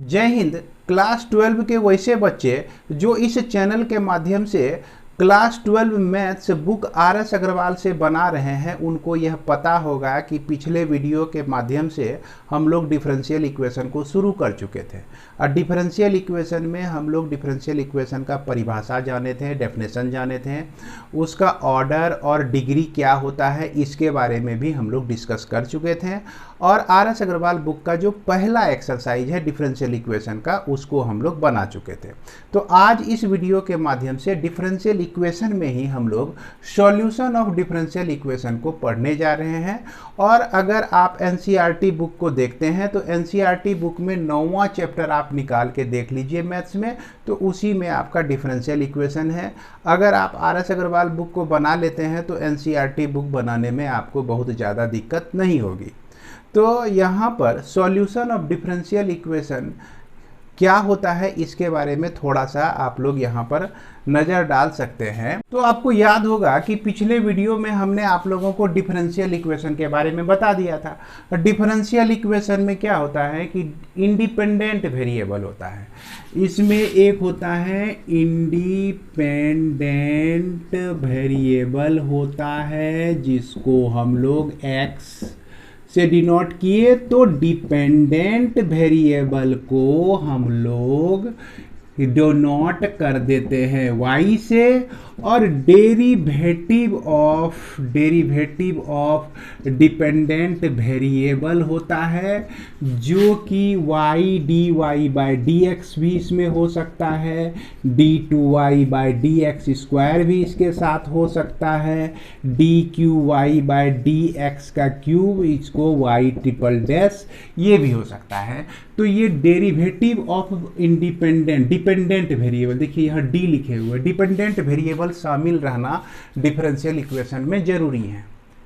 जय हिंद। क्लास 12 के वैसे बच्चे जो इस चैनल के माध्यम से class 12 maths book RS Agarwal से बना रहे हैं, उनको यह पता होगा कि पिछले वीडियो के माध्यम से हम लोग डिफरेंशियल इक्वेशन को शुरू कर चुके थे। और डिफरेंशियल इक्वेशन में हम लोग डिफरेंशियल इक्वेशन का परिभाषा जाने थे, डेफिनेशन जाने थे, उसका ऑर्डर और डिग्री क्या होता है इसके बारे में भी हम लोग डिस्कस कर चुके थे। और RS अग्रवाल बुक का जो पहला एक्सरसाइज है डिफरेंशियल इक्वेशन का, उसको हम लोग बना चुके थे। तो आज इस वीडियो के माध्यम से डिफरेंशियल इक्वेशन में ही हम लोग सॉल्यूशन ऑफ डिफरेंशियल इक्वेशन को पढ़ने जा रहे हैं। और अगर आप NCERT बुक को देखते हैं तो NCERT बुक में 9वां चैप्टर आप निकाल के देख लीजिए मैथ्स में, तो उसी में आपका डिफरेंशियल इक्वेशन है। अगर आप RS अग्रवाल बुक को बना लेते हैं तो NCERT बुक बनाने में आपको बहुत ज़्यादा दिक्कत नहीं होगी। तो यहाँ पर सॉल्यूशन ऑफ डिफरेंशियल इक्वेशन क्या होता है इसके बारे में थोड़ा सा आप लोग यहाँ पर नज़र डाल सकते हैं। तो आपको याद होगा कि पिछले वीडियो में हमने आप लोगों को डिफरेंशियल इक्वेशन के बारे में बता दिया था। डिफरेंशियल इक्वेशन में क्या होता है कि इंडिपेंडेंट वेरिएबल होता है। इसमें एक होता है इंडिपेंडेंट वेरिएबल होता है जिसको हम लोग x से डिनोट किए, तो डिपेंडेंट वेरिएबल को हम लोग डिनोट कर देते हैं y से। और डेरिवेटिव ऑफ डिपेंडेंट वेरिएबल होता है जो कि y dy बाई dx भी इसमें हो सकता है, d2y बाई dx स्क्वायर भी इसके साथ हो सकता है, dqy बाई dx का क्यूब, इसको y ट्रिपल डैश ये भी हो सकता है। तो ये डेरिवेटिव ऑफ डिपेंडेंट वेरिएबल, देखिए यहाँ d लिखे हुए, डिपेंडेंट वेरिएबल शामिल रहना डिफरेंशियल इक्वेशन में जरूरी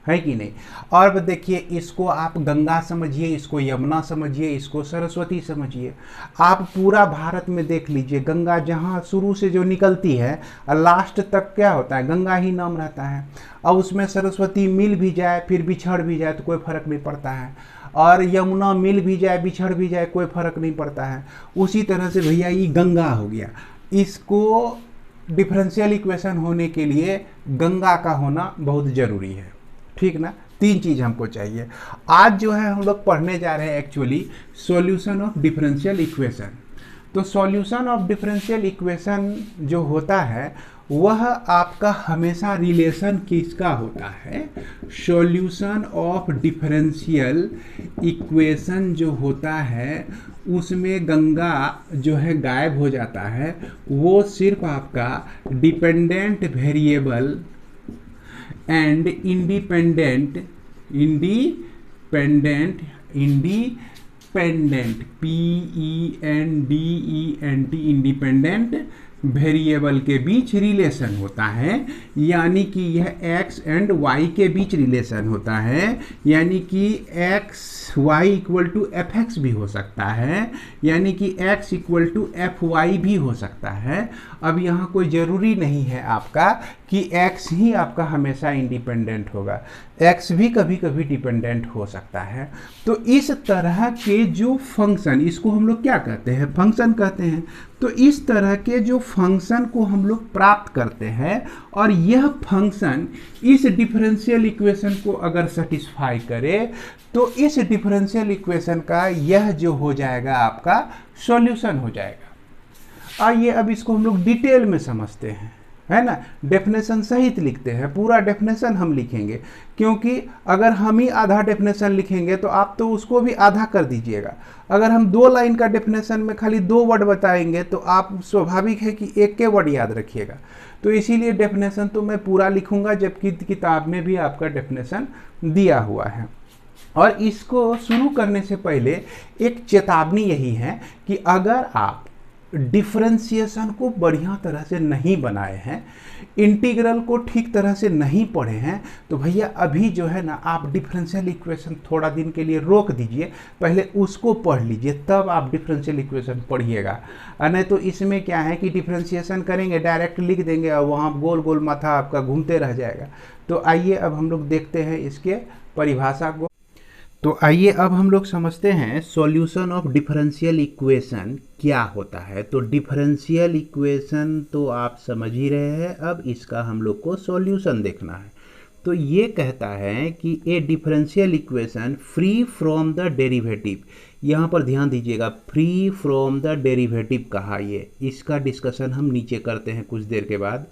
है कि नहीं। और देखिए इसको आप गंगा समझिए, इसको यमुना समझिए, इसको सरस्वती समझिए। आप पूरा भारत में देख लीजिए, गंगा जहाँ शुरू से जो निकलती है लास्ट तक क्या होता है, गंगा ही नाम रहता है। और उसमें सरस्वती मिल भी जाए फिर बिछड़ भी जाए तो कोई फर्क नहीं पड़ता है, और यमुना मिल भी जाए बिछड़ भी जाए कोई फर्क नहीं पड़ता है। उसी तरह से भैया ये गंगा हो गया, इसको डिफरेंशियल इक्वेशन होने के लिए गंगा का होना बहुत ज़रूरी है, ठीक ना। 3 चीज़ हमको चाहिए। आज जो है हम लोग पढ़ने जा रहे हैं actually solution of differential equation. तो सॉल्यूशन ऑफ डिफरेंशियल इक्वेशन जो होता है वह आपका हमेशा रिलेशन किसका होता है, सॉल्यूशन ऑफ डिफरेंशियल इक्वेशन जो होता है उसमें गंगा जो है गायब हो जाता है। वो सिर्फ आपका dependent variable and independent PENDENT independent variable के बीच रिलेशन होता है। यानी कि यह x एंड y के बीच रिलेशन होता है, यानी कि xy इक्वल टू fx भी हो सकता है, यानी कि x इक्वल टू fy भी हो सकता है। अब यहाँ कोई ज़रूरी नहीं है आपका कि x ही आपका हमेशा इंडिपेंडेंट होगा, x भी कभी कभी डिपेंडेंट हो सकता है। तो इस तरह के जो फंक्शन, इसको हम लोग क्या कहते हैं, फंक्शन कहते हैं। तो इस तरह के जो फंक्शन को हम लोग प्राप्त करते हैं और यह फंक्शन इस डिफरेंशियल इक्वेशन को अगर सेटिस्फाई करे तो इस डिफरेंशियल इक्वेशन का यह जो हो जाएगा आपका सॉल्यूशन हो जाएगा। आइए अब इसको हम लोग डिटेल में समझते हैं, है ना। डेफिनेशन सहित लिखते हैं, पूरा डेफिनेशन हम लिखेंगे, क्योंकि अगर हम ही आधा डेफिनेशन लिखेंगे तो आप तो उसको भी आधा कर दीजिएगा। अगर हम 2 लाइन का डेफिनेशन में खाली 2 वर्ड बताएंगे तो आप स्वाभाविक है कि एक के वर्ड याद रखिएगा। तो इसीलिए डेफिनेशन तो मैं पूरा लिखूंगा, जबकि किताब में भी आपका डेफिनेशन दिया हुआ है। और इसको शुरू करने से पहले एक चेतावनी यही है कि अगर आप डिफरेंशिएशन को बढ़िया तरह से नहीं बनाए हैं, इंटीग्रल को ठीक तरह से नहीं पढ़े हैं, तो भैया अभी जो है ना आप डिफरेंशियल इक्वेशन थोड़ा दिन के लिए रोक दीजिए, पहले उसको पढ़ लीजिए तब आप डिफरेंशियल इक्वेशन पढ़िएगा। नहीं तो इसमें क्या है कि डिफरेंशिएशन करेंगे डायरेक्ट लिख देंगे और वहाँ गोल गोल माथा आपका घूमते रह जाएगा। तो आइए अब हम लोग देखते हैं इसके परिभाषा को। तो आइए अब हम लोग समझते हैं सॉल्यूशन ऑफ डिफरेंशियल इक्वेशन क्या होता है। तो डिफरेंशियल इक्वेशन तो आप समझ ही रहे हैं, अब इसका हम लोग को सॉल्यूशन देखना है। तो ये कहता है कि ए differential equation free from the derivative, यहाँ पर ध्यान दीजिएगा, फ्री फ्रॉम द डेरिवेटिव कहा, ये इसका डिस्कशन हम नीचे करते हैं कुछ देर के बाद।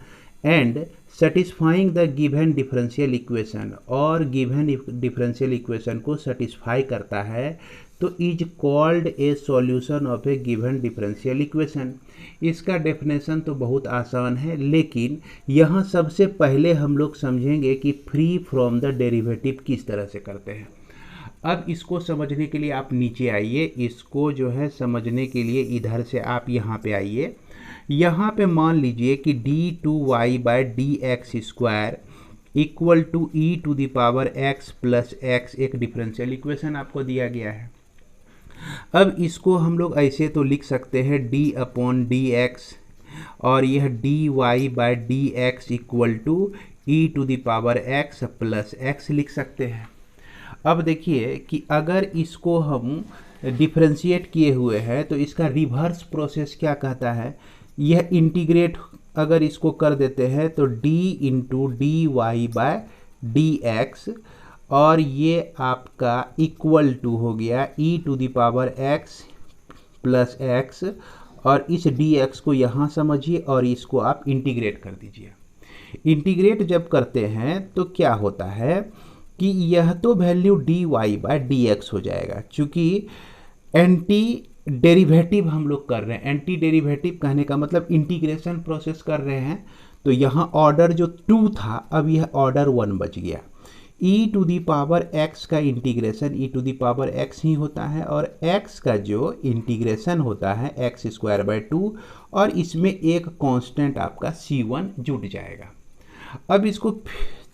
And satisfying the given differential equation, और गिवन डिफरेंशियल इक्वेशन को सेटिस्फाई करता है तो is called a solution of A given differential equation. इसका डेफिनेशन तो बहुत आसान है, लेकिन यहाँ सबसे पहले हम लोग समझेंगे कि फ्री फ्रॉम द डेरिवेटिव किस तरह से करते हैं। अब इसको समझने के लिए आप नीचे आइए, इसको जो है समझने के लिए इधर से आप यहाँ पे आइए। यहाँ पे मान लीजिए कि d2y by d x square equal to e to the power x plus x एक डिफरेंशियल इक्वेशन आपको दिया गया है। अब इसको हम लोग ऐसे तो लिख सकते हैं d अपॉन डी एक्स, और यह dy by d x equal to e to the power x plus x लिख सकते हैं। अब देखिए कि अगर इसको हम डिफरेंशिएट किए हुए हैं तो इसका रिवर्स प्रोसेस क्या कहता है, यह इंटीग्रेट अगर इसको कर देते हैं तो d into d y by d x, और ये आपका इक्वल टू हो गया e to the power x plus x, और इस dx को यहाँ समझिए और इसको आप इंटीग्रेट कर दीजिए। इंटीग्रेट जब करते हैं तो क्या होता है कि यह तो वैल्यू dy बाय dx हो जाएगा, चूँकि एंटी डेरिवेटिव हम लोग कर रहे हैं। एंटी डेरिवेटिव कहने का मतलब इंटीग्रेशन प्रोसेस कर रहे हैं, तो यहाँ ऑर्डर जो 2 था अब यह ऑर्डर 1 बच गया। e to the power x का integration e to the power x ही होता है, और x का जो इंटीग्रेशन होता है एक्स स्क्वायर बाय 2, और इसमें एक कांस्टेंट आपका c1 जुड़ जाएगा। अब इसको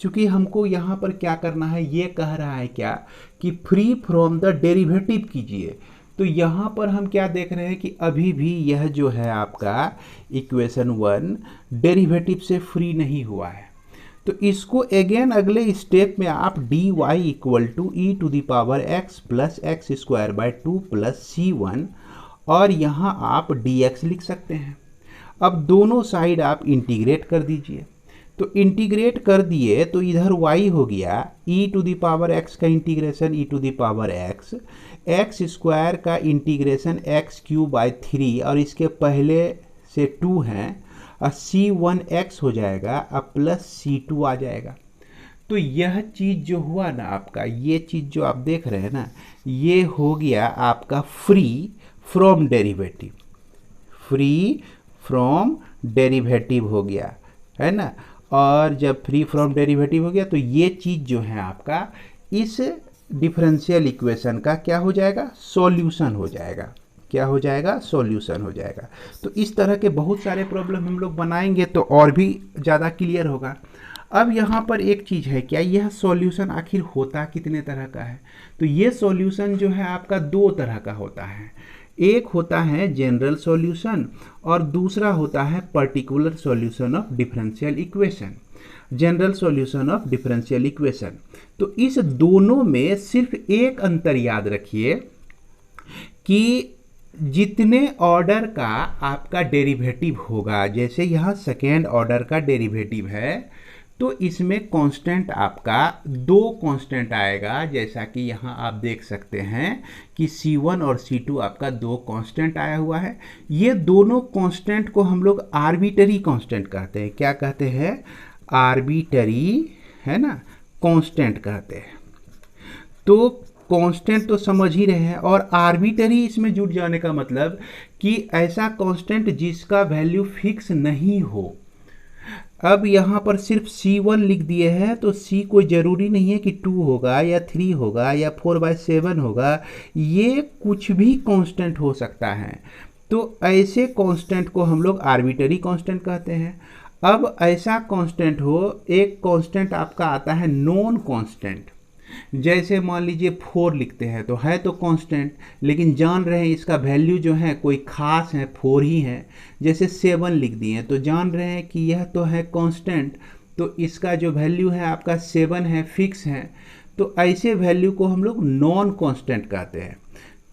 चूंकि हमको यहाँ पर क्या करना है, ये कह रहा है क्या कि फ्री फ्रॉम द डेरिवेटिव कीजिए, तो यहाँ पर हम क्या देख रहे हैं कि अभी भी यह जो है आपका इक्वेशन 1 डेरिवेटिव से फ्री नहीं हुआ है। तो इसको अगेन अगले स्टेप में आप dy equal to e to the power x plus x square by 2 plus c1, और यहाँ आप dx लिख सकते हैं। अब दोनों साइड आप इंटीग्रेट कर दीजिए, तो इंटीग्रेट कर दिए तो इधर y हो गया e to the power x का integration e to the power x, x square का इंटीग्रेशन एक्स क्यूब बाय 3, और इसके पहले से 2 हैं, और c1x हो जाएगा, अब प्लस c2 आ जाएगा। तो यह चीज़ जो हुआ ना आपका, ये चीज़ जो आप देख रहे हैं ना, ये हो गया आपका free from derivative, free from derivative हो गया है ना। और जब फ्री फ्रॉम डेरिवेटिव हो गया तो ये चीज़ जो है आपका इस डिफरेंशियल इक्वेशन का क्या हो जाएगा, सॉल्यूशन हो जाएगा। क्या हो जाएगा, सॉल्यूशन हो जाएगा। तो इस तरह के बहुत सारे प्रॉब्लम हम लोग बनाएंगे तो और भी ज़्यादा क्लियर होगा। अब यहाँ पर एक चीज़ है, क्या यह सॉल्यूशन आखिर होता कितने तरह का है, तो ये सॉल्यूशन जो है आपका 2 तरह का होता है। एक होता है जनरल सॉल्यूशन और दूसरा होता है particular solution of differential equation, general solution of differential equation. तो इस दोनों में सिर्फ एक अंतर याद रखिए कि जितने ऑर्डर का आपका डेरिवेटिव होगा, जैसे यहाँ सेकेंड ऑर्डर का डेरिवेटिव है तो इसमें कांस्टेंट आपका 2 कांस्टेंट आएगा, जैसा कि यहाँ आप देख सकते हैं कि C1 और C2 आपका 2 कांस्टेंट आया हुआ है। ये दोनों कांस्टेंट को हम लोग आर्बिटरी कांस्टेंट कहते हैं। क्या कहते हैं, आर्बिटरी, है ना, कांस्टेंट कहते हैं। तो कांस्टेंट तो समझ ही रहे हैं, और आर्बिटरी इसमें जुड़ जाने का मतलब कि ऐसा कांस्टेंट जिसका वैल्यू फिक्स नहीं हो। अब यहाँ पर सिर्फ C1 लिख दिए हैं, तो C कोई ज़रूरी नहीं है कि 2 होगा या 3 होगा या 4/7 होगा, ये कुछ भी कांस्टेंट हो सकता है। तो ऐसे कांस्टेंट को हम लोग आर्बिटरी कांस्टेंट कहते हैं। अब ऐसा कांस्टेंट हो, एक कांस्टेंट आपका आता है नॉन कांस्टेंट, जैसे मान लीजिए 4 लिखते हैं तो है तो कांस्टेंट, लेकिन जान रहे हैं इसका वैल्यू जो है कोई खास है, 4 ही है। जैसे 7 लिख दिए तो जान रहे हैं कि यह तो है कांस्टेंट, तो इसका जो वैल्यू है आपका 7 है, फिक्स है। तो ऐसे वैल्यू को हम लोग नॉन कांस्टेंट कहते हैं।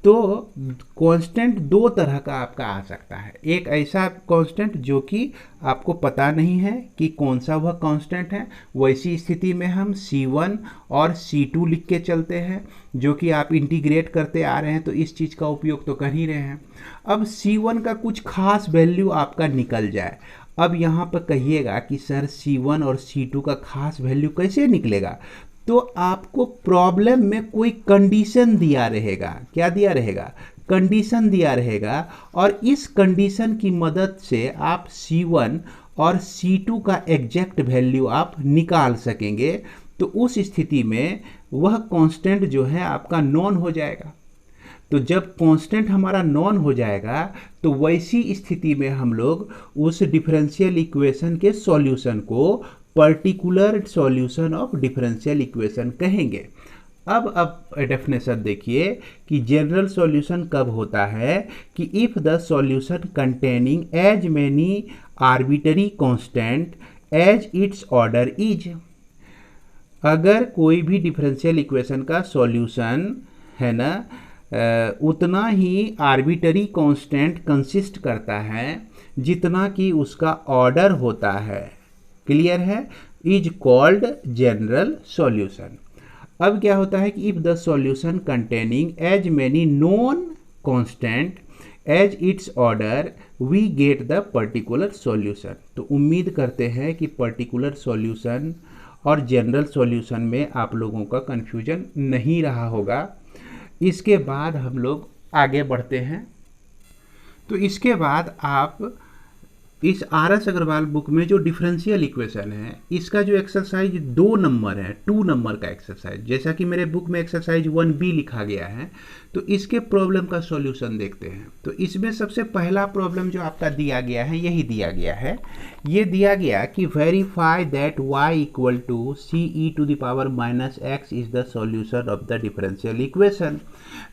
तो कांस्टेंट दो तरह का आपका आ सकता है, एक ऐसा कांस्टेंट जो कि आपको पता नहीं है कि कौन सा वह कांस्टेंट है, वैसी स्थिति में हम C1 और C2 लिख के चलते हैं, जो कि आप इंटीग्रेट करते आ रहे हैं तो इस चीज़ का उपयोग तो कर ही रहे हैं। अब C1 का कुछ खास वैल्यू आपका निकल जाए, अब यहाँ पर कहिएगा कि सर C1 और C2 का खास वैल्यू कैसे निकलेगा, तो आपको प्रॉब्लम में कोई कंडीशन दिया रहेगा। क्या दिया रहेगा? कंडीशन दिया रहेगा, और इस कंडीशन की मदद से आप C1 और C2 का एग्जैक्ट वैल्यू आप निकाल सकेंगे। तो उस स्थिति में वह कांस्टेंट जो है आपका नॉन हो जाएगा। तो जब कांस्टेंट हमारा नॉन हो जाएगा तो वैसी स्थिति में हम लोग उस डिफरेंशियल इक्वेशन के सॉल्यूशन को particular solution of differential equation कहेंगे। अब डेफिनेशन देखिए कि जनरल सॉल्यूशन कब होता है कि if the solution containing as many arbitrary constant as its order is. अगर कोई भी डिफरेंशियल इक्वेशन का सॉल्यूशन है ना उतना ही आर्बिटरी कांस्टेंट कंसिस्ट करता है जितना कि उसका ऑर्डर होता है, क्लियर है, इज कॉल्ड जनरल सॉल्यूशन। अब क्या होता है कि if the solution containing as many non constant as its order we get the particular solution. तो उम्मीद करते हैं कि पर्टिकुलर सॉल्यूशन और जनरल सॉल्यूशन में आप लोगों का कन्फ्यूजन नहीं रहा होगा। इसके बाद हम लोग आगे बढ़ते हैं। तो इसके बाद आप इस RS अग्रवाल बुक में जो डिफरेंशियल इक्वेशन है इसका जो एक्सरसाइज 2 नंबर है, 2 नंबर का एक्सरसाइज, जैसा कि मेरे बुक में एक्सरसाइज 1B लिखा गया है, तो इसके प्रॉब्लम का सॉल्यूशन देखते हैं। तो इसमें सबसे पहला प्रॉब्लम जो आपका दिया गया है यही दिया गया है, ये दिया गया कि verify that y equal to CE⁻⁻x is the solution of the differential equation.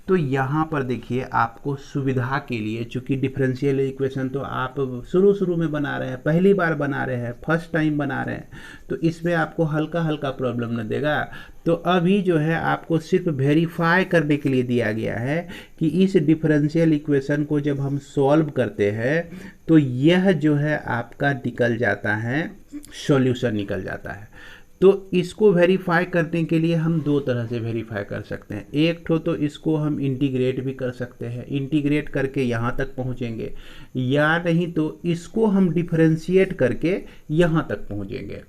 तो यहाँ पर देखिए आपको सुविधा के लिए, चूंकि डिफरेंशियल इक्वेशन तो आप शुरू में बना रहे हैं, पहली बार बना रहे हैं, फर्स्ट टाइम बना रहे हैं, तो इसमें आपको हल्का हल्का प्रॉब्लम न देगा। तो अभी जो है आपको सिर्फ वेरीफाई करने के लिए दिया गया है कि इस डिफरेंशियल इक्वेशन को जब हम सॉल्व करते हैं तो यह जो है आपका निकल जाता है, सॉल्यूशन निकल जाता है। तो इसको वेरीफाई करने के लिए हम 2 तरह से वेरीफाई कर सकते हैं। एक तो इसको हम इंटीग्रेट भी कर सकते हैं, इंटीग्रेट करके यहाँ तक पहुँचेंगे, या नहीं तो इसको हम डिफरेंशिएट करके यहाँ तक पहुँचेंगे।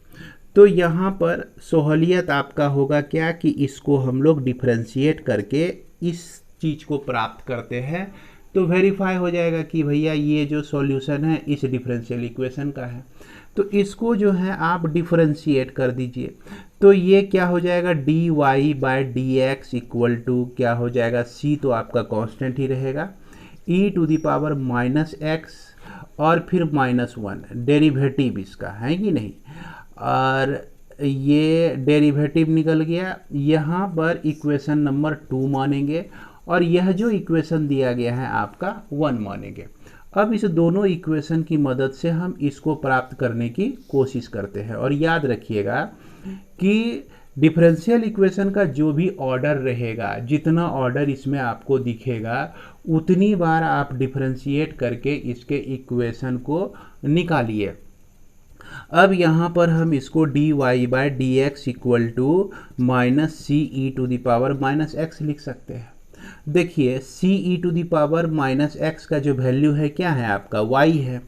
तो यहाँ पर सहूलियत आपका होगा क्या कि इसको हम लोग डिफरेंशिएट करके इस चीज़ को प्राप्त करते हैं, तो वेरीफाई हो जाएगा कि भैया ये जो सॉल्यूशन है इस डिफरेंशियल इक्वेशन का है। तो इसको जो है आप डिफरेंशिएट कर दीजिए, तो ये क्या हो जाएगा, dy/dx इक्वल टू क्या हो जाएगा, c तो आपका कांस्टेंट ही रहेगा, e⁻x और फिर -1 डेरिवेटिव इसका है कि नहीं, और ये डेरिवेटिव निकल गया। यहाँ पर इक्वेशन नंबर 2 मानेंगे और यह जो इक्वेशन दिया गया है आपका 1 मानेंगे। अब इस दोनों इक्वेशन की मदद से हम इसको प्राप्त करने की कोशिश करते हैं। और याद रखिएगा कि डिफरेंशियल इक्वेशन का जो भी ऑर्डर रहेगा, जितना ऑर्डर इसमें आपको दिखेगा उतनी बार आप डिफरेंशिएट करके इसके इक्वेशन को निकालिए। अब यहाँ पर हम इसको dy/dx इक्वल टू -CE⁻⁻x लिख सकते हैं। देखिए CE⁻⁻x का जो वैल्यू है क्या है आपका, y है,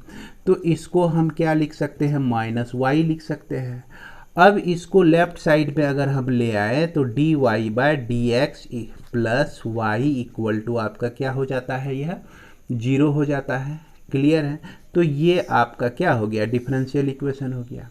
तो इसको हम क्या लिख सकते हैं, -y लिख सकते हैं। अब इसको लेफ्ट साइड पे अगर हम ले आए तो dy/dx plus y equal to आपका क्या हो जाता है, यह 0 हो जाता है, क्लियर है। तो ये आपका क्या हो गया, डिफरेंशियल इक्वेशन हो गया।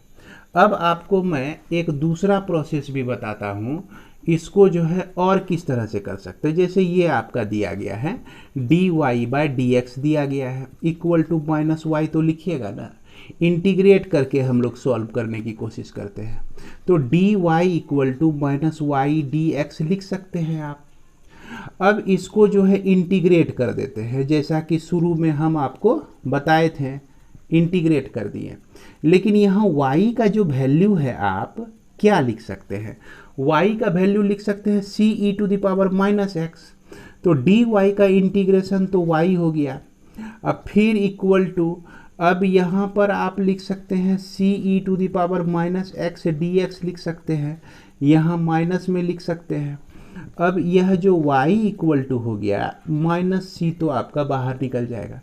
अब आपको मैं एक दूसरा प्रोसेस भी बताता हूँ, इसको जो है और किस तरह से कर सकते हैं। जैसे ये आपका दिया गया है dy/dx दिया गया है इक्वल टू -y, तो लिखिएगा ना, इंटीग्रेट करके हम लोग सॉल्व करने की कोशिश करते हैं। तो dy इक्वल टू -y/dx लिख सकते हैं आप। अब इसको जो है इंटीग्रेट कर देते हैं, जैसा कि शुरू में हम आपको बताए थे, इंटीग्रेट कर दिए। लेकिन यहाँ y का जो वैल्यू है आप क्या लिख सकते हैं, y का वैल्यू लिख सकते हैं c e to the power minus x, तो dy का इंटीग्रेशन तो y हो गया। अब फिर इक्वल टू, अब यहाँ पर आप लिख सकते हैं c e to the power minus x dx लिख सकते हैं, यहाँ माइनस में लिख सकते हैं। अब यह जो y इक्वल टू हो गया माइनस c, तो आपका बाहर निकल जाएगा।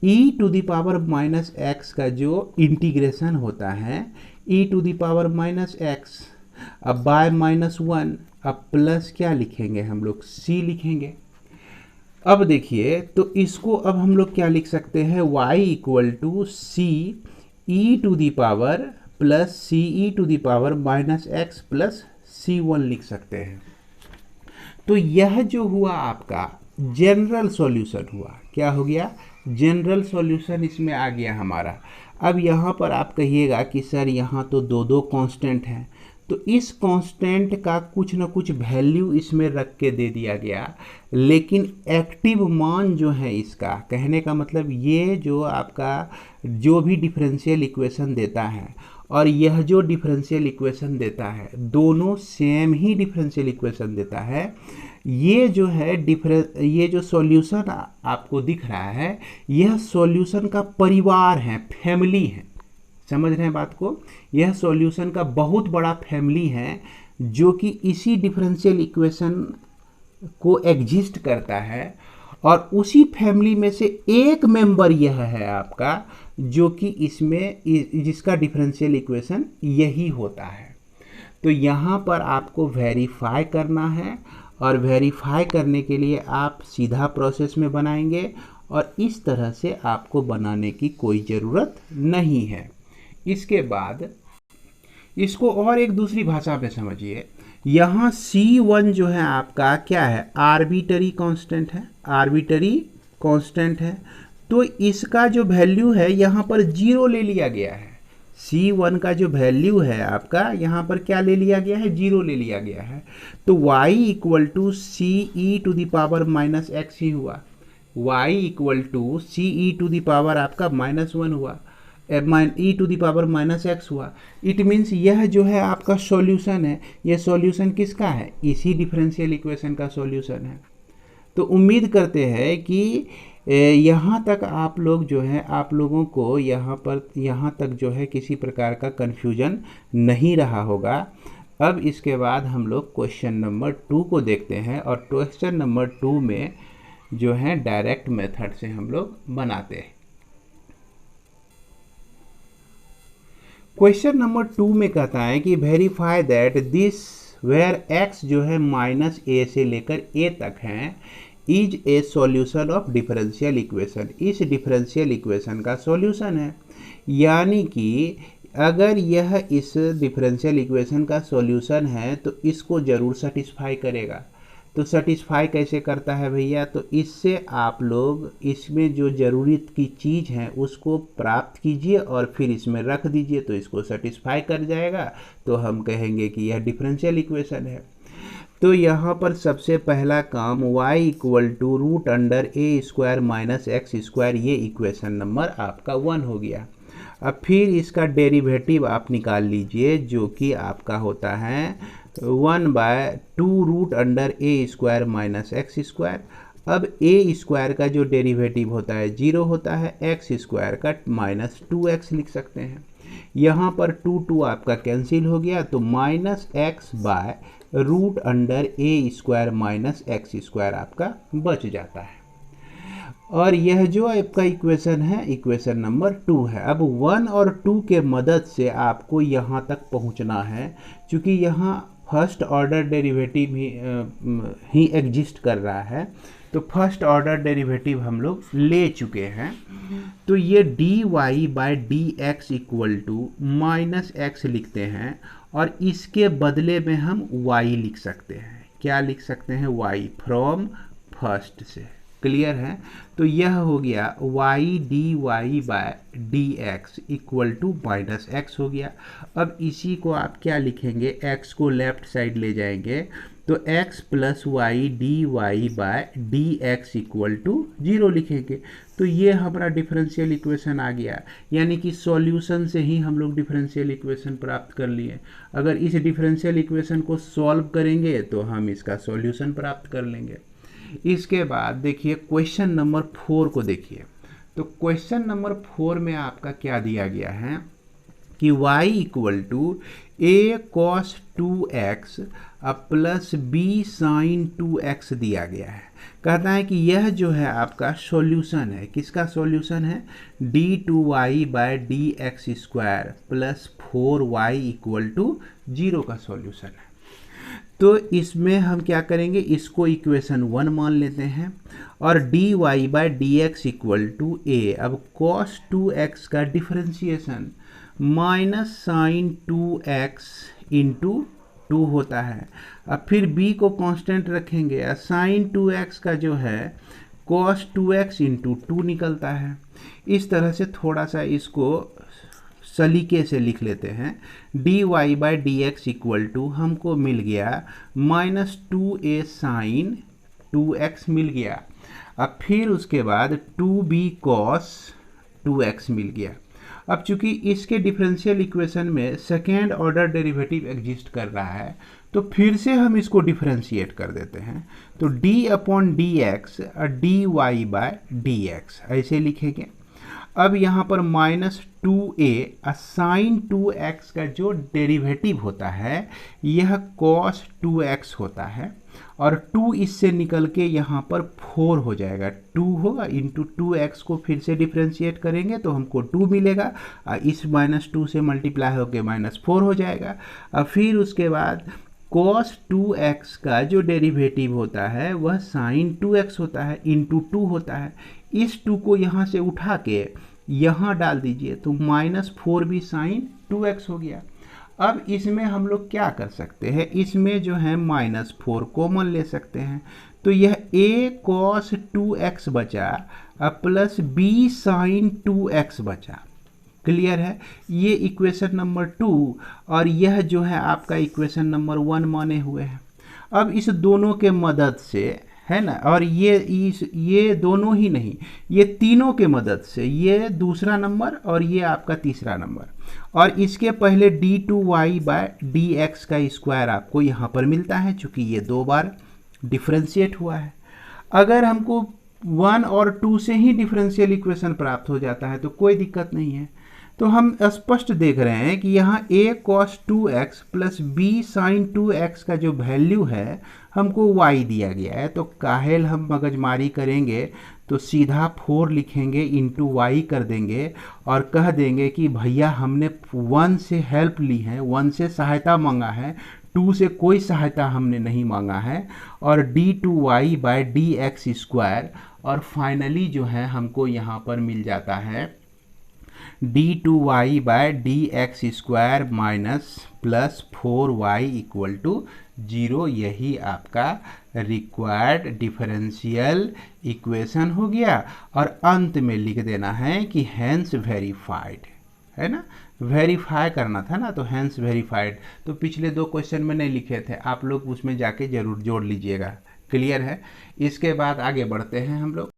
e to the power minus x का जो इंटीग्रेशन होता है e to the power minus x, अब बाय माइनस वन, अब प्लस क्या लिखेंगे हम लोग, c लिखेंगे। अब देखिए, तो इसको अब हम लोग क्या लिख सकते हैं, y equal to C e to the power plus c e to the power minus x plus c1 लिख सकते हैं। तो यह जो हुआ आपका जनरल सॉल्यूशन हुआ, क्या हो गया, जनरल सॉल्यूशन इसमें आ गया हमारा। अब यहाँ पर आप कहिएगा कि सर यहाँ तो दो दो कांस्टेंट हैं, तो इस कांस्टेंट का कुछ ना कुछ वैल्यू इसमें रख के दे दिया गया, लेकिन एक्टिव मान जो है इसका, कहने का मतलब ये जो आपका जो भी डिफरेंशियल इक्वेशन देता है और यह जो डिफरेंशियल इक्वेशन देता है, दोनों सेम ही डिफरेंशियल इक्वेशन देता है। ये जो है ये जो सॉल्यूशन आपको दिख रहा है, यह सॉल्यूशन का परिवार है, फैमिली है, समझ रहे हैं बात को। यह सॉल्यूशन का बहुत बड़ा फैमिली है जो कि इसी डिफरेंशियल इक्वेशन को एग्जिस्ट करता है, और उसी फैमिली में से एक मेंबर यह है आपका जो कि इसमें जिसका डिफरेंशियल इक्वेशन यही होता है। तो यहाँ पर आपको वेरीफाई करना है, और वेरीफाई करने के लिए आप सीधा प्रोसेस में बनाएंगे, और इस तरह से आपको बनाने की कोई ज़रूरत नहीं है। इसके बाद इसको और एक दूसरी भाषा में समझिए, यहाँ C1 जो है आपका क्या है, आर्बिटरी कांस्टेंट है, आर्बिटरी कांस्टेंट है, तो इसका जो वैल्यू है यहाँ पर 0 ले लिया गया है। C1 का जो वैल्यू है आपका यहाँ पर क्या ले लिया गया है, 0 ले लिया गया है। तो y equal to C e to the power minus x ही हुआ, y equal to C e to the power आपका -1 हुआ, e to the power minus x हुआ। इट मीन्स यह जो है आपका सॉल्यूशन है, यह सॉल्यूशन किसका है, इसी डिफरेंशियल इक्वेशन का सॉल्यूशन है। तो उम्मीद करते हैं कि यहाँ तक आप लोग जो है, आप लोगों को यहाँ तक जो है किसी प्रकार का कन्फ्यूजन नहीं रहा होगा। अब इसके बाद हम लोग क्वेश्चन नंबर 2 को देखते हैं, और क्वेश्चन नंबर 2 में जो है डायरेक्ट मेथड से हम लोग बनाते हैं। क्वेश्चन नंबर 2 में कहता है कि verify that this where x जो है -a से लेकर a तक है is a solution of differential equation, इस डिफरेंशियल इक्वेशन का सॉल्यूशन है। यानी कि अगर यह इस डिफरेंशियल इक्वेशन का सॉल्यूशन है तो इसको ज़रूर सेटिस्फाई करेगा। तो सेटिस्फाई कैसे करता है भैया, तो इससे आप लोग इसमें जो ज़रूरत की चीज़ है उसको प्राप्त कीजिए और फिर इसमें रख दीजिए, तो इसको सेटिस्फाई कर जाएगा, तो हम कहेंगे कि यह डिफरेंशियल इक्वेशन है। तो यहाँ पर सबसे पहला काम y equal to √a² minus x², ये इक्वेशन नंबर आपका 1 हो गया। अब फिर इसका डेरिवेटिव आप निकाल लीजिए जो कि आपका होता है 1/2 √a² माइनस x²। अब a² का जो डेरिवेटिव होता है 0 होता है, x² का -2x लिख सकते हैं। यहाँ पर 2 आपका कैंसिल हो गया, तो -x/√a² माइनस x² आपका बच जाता है। और यह जो आपका इक्वेशन है, इक्वेशन नंबर 2 है। अब 1 और 2 के मदद से आपको यहाँ तक पहुँचना है, क्योंकि यहाँ फर्स्ट ऑर्डर डेरिवेटिव ही एग्जिस्ट कर रहा है, तो फर्स्ट ऑर्डर डेरिवेटिव हम लोग ले चुके हैं। तो ये dy/dx इक्वल टू -x लिखते हैं, और इसके बदले में हम y लिख सकते हैं। क्या लिख सकते हैं, y फ्रॉम फर्स्ट से। क्लियर है। तो यह हो गया y dy/dx equal to -x हो गया। अब इसी को आप क्या लिखेंगे, x को लेफ्ट साइड ले जाएंगे तो x plus y d y by d x equal to 0 लिखेंगे। तो ये हमारा डिफरेंशियल इक्वेशन आ गया, यानी कि सॉल्यूशन से ही हम लोग डिफरेंशियल इक्वेशन प्राप्त कर लिए। अगर इस डिफरेंशियल इक्वेशन को सॉल्व करेंगे तो हम इसका सॉल्यूशन प्राप्त कर लेंगे। इसके बाद देखिए क्वेश्चन नंबर 4 को देखिए। तो क्वेश्चन नंबर 4 में आपका क्या दिया गया है कि y equal to a cos 2x plus b sin 2x दिया गया है। कहता है कि यह जो है आपका सॉल्यूशन है, किसका सॉल्यूशन है, d2y by d x square plus 4y equal to 0 का सॉल्यूशन है। तो इसमें हम क्या करेंगे, इसको इक्वेशन 1 मान लेते हैं और dy by d x equal to a। अब cos 2x का differentiation minus sign 2x into 2 होता है। अब फिर b को कांस्टेंट रखेंगे, साइन 2x का जो है cos 2x इंटू 2 निकलता है। इस तरह से थोड़ा सा इसको सलीके से लिख लेते हैं। dy by d x equal to हमको मिल गया माइनस 2a साइन 2x मिल गया। अब फिर उसके बाद 2b cos 2x मिल गया। अब चूंकि इसके डिफरेंशियल इक्वेशन में सेकेंड ऑर्डर डेरिवेटिव एग्जिस्ट कर रहा है, तो फिर से हम इसको डिफरेंशिएट कर देते हैं। तो d upon d x d y by d x ऐसे लिखेंगे। अब यहाँ पर माइनस 2a साइन 2x का जो डेरिवेटिव होता है यह cos 2x होता है और 2 इससे निकल के यहाँ पर 4 हो जाएगा। 2 होगा इंटू 2x को फिर से डिफ्रेंशिएट करेंगे तो हमको 2 मिलेगा और इस माइनस 2 से मल्टीप्लाई होकर माइनस 4 हो जाएगा। और फिर उसके बाद cos 2x का जो डेरिवेटिव होता है वह साइन 2x होता है, इंटू 2 होता है। इस 2 को यहाँ से उठा के यहाँ डाल दीजिए तो माइनस 4b साइन 2x हो गया। अब इसमें हम लोग क्या कर सकते हैं, इसमें जो है माइनस 4 कॉमन ले सकते हैं। तो यह a cos 2x बचा प्लस b साइन 2x बचा। क्लियर है, ये इक्वेशन नंबर 2 और यह जो है आपका इक्वेशन नंबर 1 माने हुए हैं। अब इस दोनों के मदद से है ना, और ये दोनों ही नहीं, ये तीनों के मदद से, ये दूसरा नंबर और ये आपका तीसरा नंबर, और इसके पहले d2y बाय डी एक्स का स्क्वायर आपको यहाँ पर मिलता है चूँकि ये 2 बार डिफ्रेंशिएट हुआ है। अगर हमको 1 और 2 से ही डिफरेंशियल इक्वेशन प्राप्त हो जाता है तो कोई दिक्कत नहीं है। तो हम स्पष्ट देख रहे हैं कि यहाँ a cos 2x plus b sin 2x का जो वैल्यू है हमको y दिया गया है। तो काहेल हम मगजमारी करेंगे तो सीधा 4 लिखेंगे इंटू y कर देंगे और कह देंगे कि भैया हमने 1 से हेल्प ली है, 1 से सहायता मांगा है, 2 से कोई सहायता हमने नहीं मांगा है। और d2y by d x square, और फाइनली जो है हमको यहाँ पर मिल जाता है d2y by d x square minus plus 4y equal to 0। यही आपका रिक्वायर्ड डिफरेंशियल इक्वेशन हो गया। और अंत में लिख देना है कि हैंस वेरीफाइड, है ना, वेरीफाई करना था ना, तो हैंस वेरीफाइड। तो पिछले 2 क्वेश्चन में नहीं लिखे थे, आप लोग उसमें जाके जरूर जोड़ लीजिएगा। क्लियर है। इसके बाद आगे बढ़ते हैं हम लोग।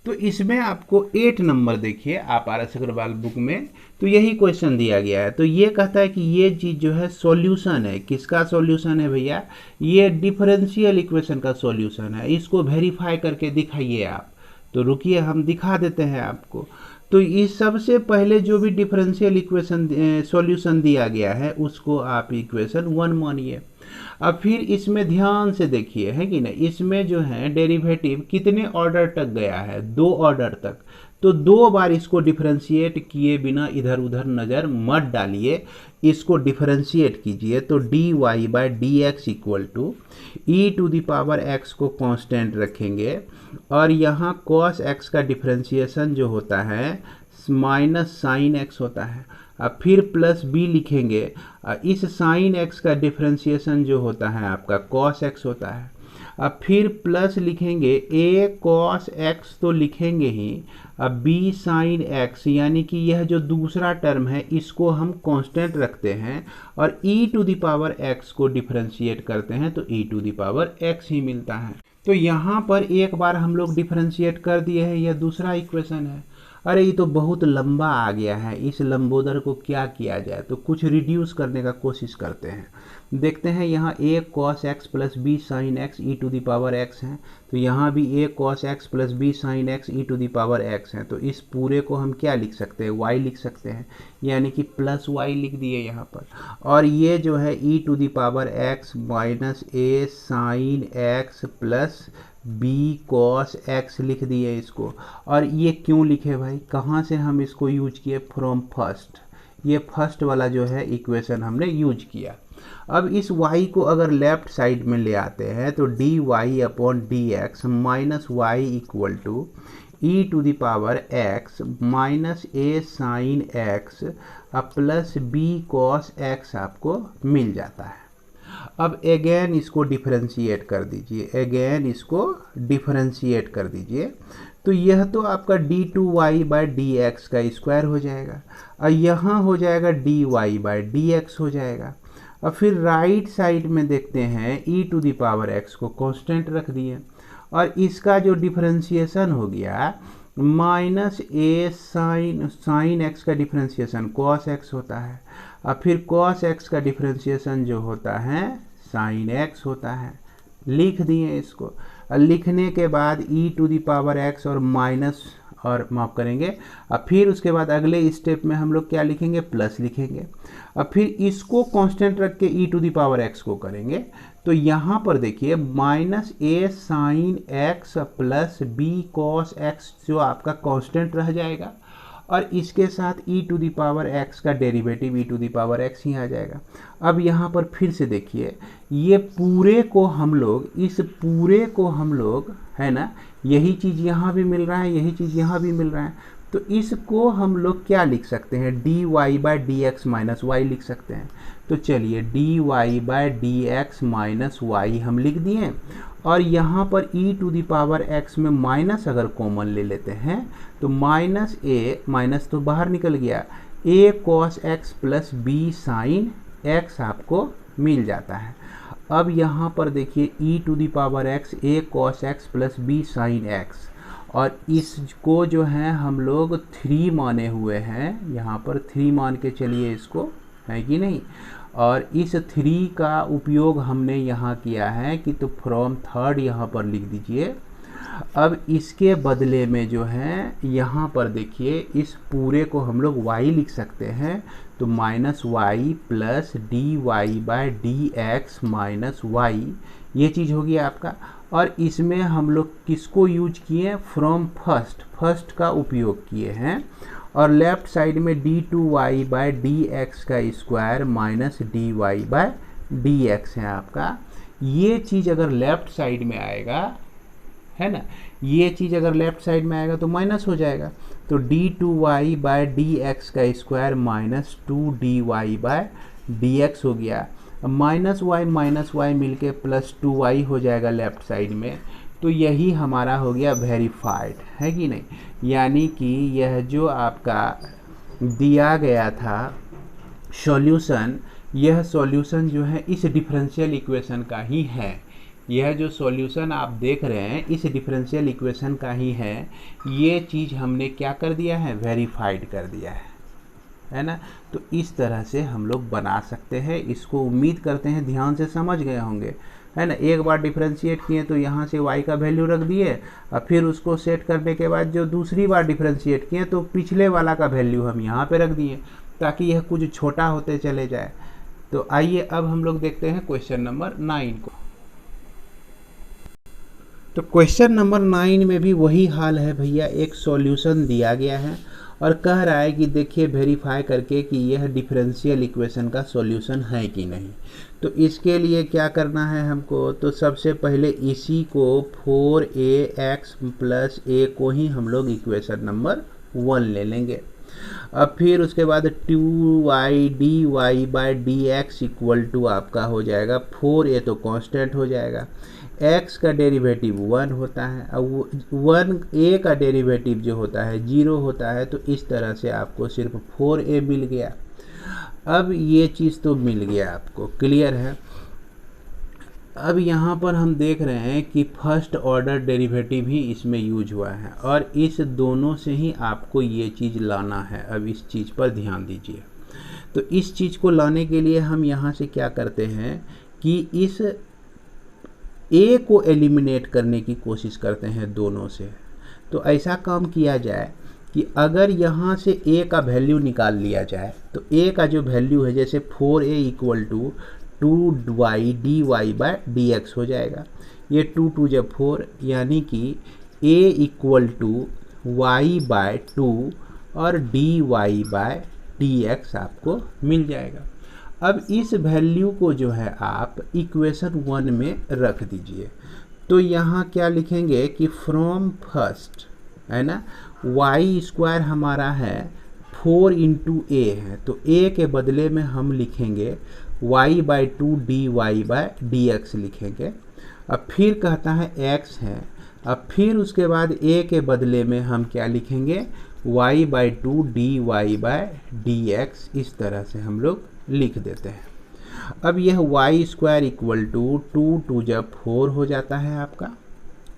तो इसमें आपको 8 नंबर देखिए आप RS अग्रवाल बुक में, तो यही क्वेश्चन दिया गया है। तो ये कहता है कि ये चीज़ जो है सॉल्यूशन है, किसका सॉल्यूशन है भैया, ये डिफरेंशियल इक्वेशन का सॉल्यूशन है। इसको वेरीफाई करके दिखाइए आप। तो रुकिए हम दिखा देते हैं आपको। तो इस सबसे पहले जो भी डिफरेंशियल इक्वेशन सॉल्यूशन दिया गया है उसको आप इक्वेशन 1 मानिए। अब फिर इसमें ध्यान से देखिए, है कि नहीं, इसमें जो है डेरिवेटिव कितने ऑर्डर तक गया है, 2 ऑर्डर तक। तो 2 बार इसको डिफरेंशिएट किए बिना इधर उधर नज़र मत डालिए, इसको डिफरेंशिएट कीजिए। तो dy by d x equal to e to the power x को कांस्टेंट रखेंगे और यहाँ cos x का डिफरेंशिएशन जो होता है माइनस साइन x होता है। अब फिर प्लस b लिखेंगे, इस साइन x का डिफरेंशिएशन जो होता है आपका cos x होता है। अब फिर प्लस लिखेंगे a cos x तो लिखेंगे ही, अब b sin x, यानी कि यह जो दूसरा टर्म है इसको हम कांस्टेंट रखते हैं और e to the power x को डिफरेंशिएट करते हैं तो e to the power x ही मिलता है। तो यहाँ पर एक बार हम लोग डिफरेंशिएट कर दिए हैं, यह दूसरा इक्वेशन है। अरे ये तो बहुत लंबा आ गया है, इस लंबोदर को क्या किया जाए, तो कुछ रिड्यूस करने का कोशिश करते हैं। देखते हैं यहाँ a cos x plus b sin x e to the power x है, तो यहाँ भी a cos x plus b sin x e to the power x है। तो इस पूरे को हम क्या लिख सकते हैं, y लिख सकते हैं, यानी कि प्लस y लिख दिए यहाँ पर। और ये जो है e to the power x minus a sin x plus b cos x लिख दिए इसको। और ये क्यों लिखे भाई, कहाँ से हम इसको यूज किए, फ्रॉम फर्स्ट, ये फर्स्ट वाला जो है इक्वेशन हमने यूज किया। अब इस y को अगर लेफ्ट साइड में ले आते हैं तो dy upon d x minus y equal to e to the power x minus a sine x plus b cos x आपको मिल जाता है। अब अगेन इसको डिफरेंशिएट कर दीजिए, अगेन इसको डिफरेंशिएट कर दीजिए, तो यह तो आपका d two y by d x का स्क्वायर हो जाएगा और यहाँ हो जाएगा d y by d x हो जाएगा। और फिर राइट साइड में देखते हैं e to the power x को कांस्टेंट रख दिए और इसका जो डिफरेंशिएशन हो गया माइनस a साइन x का डिफरेंशिएशन cos x होता है और फिर cos x का डिफरेंशिएशन जो होता है साइन x होता है। लिख दिए इसको, और लिखने के बाद e to the power x और माइनस और माफ करेंगे, अब फिर उसके बाद अगले स्टेप में हम लोग क्या लिखेंगे, प्लस लिखेंगे। अब फिर इसको कांस्टेंट रख के e to the power x को करेंगे तो यहाँ पर देखिए minus a sine x plus b cos x जो आपका कांस्टेंट रह जाएगा और इसके साथ e to the power x का derivative e to the power x ही आ जाएगा। अब यहाँ पर फिर से देखिए ये पूरे को हम लोग, इस पूरे को हम लोग, है ना, यही चीज़ यहाँ भी मिल रहा है, यही चीज़ यहाँ भी मिल रहा है, तो इसको हम लोग क्या लिख सकते हैं, d y by d x minus y लिख सकते हैं। तो चलिए d y by d x minus y हम लिख दिए और यहाँ पर e to the power x में माइनस अगर कॉमन ले लेते हैं तो माइनस a, माइनस तो बाहर निकल गया, a cos x plus b sine x आपको मिल जाता है। अब यहाँ पर देखिए e to the power x a cos x plus b sine x और इसको जो है हम लोग 3 माने हुए हैं, यहाँ पर 3 मान के चलिए इसको, है कि नहीं। और इस 3 का उपयोग हमने यहाँ किया है कि तो फ्रॉम थर्ड यहाँ पर लिख दीजिए। अब इसके बदले में जो है यहाँ पर देखिए इस पूरे को हम लोग y लिख सकते हैं, तो minus y plus d y by d x minus y, ये चीज़ होगी आपका। और इसमें हम लोग किसको यूज किए, फ्रॉम फर्स्ट का उपयोग किए हैं और लेफ्ट साइड में d two y by d x का square minus d y by d x है आपका। ये चीज़ अगर लेफ्ट साइड में आएगा, है ना, ये चीज़ अगर लेफ्ट साइड में आएगा तो माइनस हो जाएगा, तो d two y by d x का square minus two d y by d x हो गया। माइनस वाई मिल के प्लस 2y हो जाएगा लेफ्ट साइड में, तो यही हमारा हो गया वेरीफाइड, है कि नहीं। यानी कि यह जो आपका दिया गया था सॉल्यूशन, यह सॉल्यूशन जो है इस डिफरेंशियल इक्वेशन का ही है। यह जो सॉल्यूशन आप देख रहे हैं इस डिफरेंशियल इक्वेशन का ही है। ये चीज़ हमने क्या कर दिया है, वेरीफाइड कर दिया है ना। तो इस तरह से हम लोग बना सकते हैं इसको। उम्मीद करते हैं ध्यान से समझ गए होंगे, है ना। एक बार डिफरेंशिएट किए तो यहाँ से y का वैल्यू रख दिए और फिर उसको सेट करने के बाद जो दूसरी बार डिफरेंशिएट किए तो पिछले वाला का वैल्यू हम यहाँ पे रख दिए ताकि यह कुछ छोटा होते चले जाए। तो आइए अब हम लोग देखते हैं क्वेश्चन नंबर 9 को। तो क्वेश्चन नंबर 9 में भी वही हाल है भैया, एक सॉल्यूशन दिया गया है और कह रहा है कि देखिए वेरीफाई करके कि यह डिफरेंशियल इक्वेशन का सॉल्यूशन है कि नहीं। तो इसके लिए क्या करना है हमको, तो सबसे पहले इसी को 4ax प्लस a को ही हम लोग इक्वेशन नंबर 1 ले लेंगे। अब फिर उसके बाद 2y dy by d x equal to आपका हो जाएगा 4a, तो कांस्टेंट हो जाएगा, x का डेरिवेटिव 1 होता है। अब 1 a का डेरिवेटिव जो होता है 0 होता है। तो इस तरह से आपको सिर्फ 4a मिल गया। अब ये चीज़ तो मिल गया आपको, क्लियर है। अब यहाँ पर हम देख रहे हैं कि फर्स्ट ऑर्डर डेरिवेटिव ही इसमें यूज हुआ है और इस दोनों से ही आपको ये चीज़ लाना है। अब इस चीज़ पर ध्यान दीजिए। तो इस चीज़ को लाने के लिए हम यहाँ से क्या करते हैं कि इस a को एलिमिनेट करने की कोशिश करते हैं दोनों से। तो ऐसा काम किया जाए कि अगर यहाँ से a का वैल्यू निकाल लिया जाए तो a का जो वैल्यू है, जैसे 4a equal to 2y dy/dx हो जाएगा। ये 2 जब 4 यानी कि a इक्वल टू y/2 और dy/dx आपको मिल जाएगा। अब इस वैल्यू को जो है आप इक्वेशन 1 में रख दीजिए। तो यहाँ क्या लिखेंगे कि फ्रॉम फर्स्ट, है ना, y² हमारा है 4 × a है। तो a के बदले में हम लिखेंगे y/2 dy/dx लिखेंगे। अब फिर कहता है x है। अब फिर उसके बाद a के बदले में हम क्या लिखेंगे y/2 dy/dx। इस तरह से हम लोग लिख देते हैं। अब यह y² इक्वल टू 2 जब 4 हो जाता है आपका,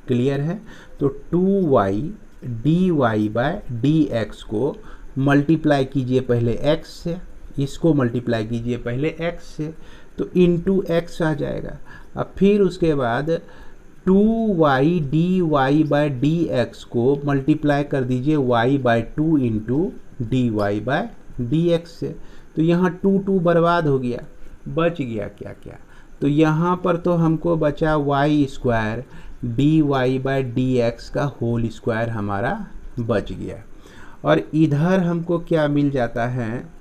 क्लियर है। तो 2y dy/dx को मल्टीप्लाई कीजिए पहले x से, इसको मल्टीप्लाई कीजिए पहले x से, तो इंटू x आ जाएगा। अब फिर उसके बाद 2y dy/dx को मल्टीप्लाई कर दीजिए y/2 इंटू dy/dx से। तो यहाँ 2 बर्बाद हो गया, बच गया क्या क्या। तो यहाँ पर तो हमको बचा y² dy/dx का होल स्क्वायर हमारा बच गया। और इधर हमको क्या मिल जाता है,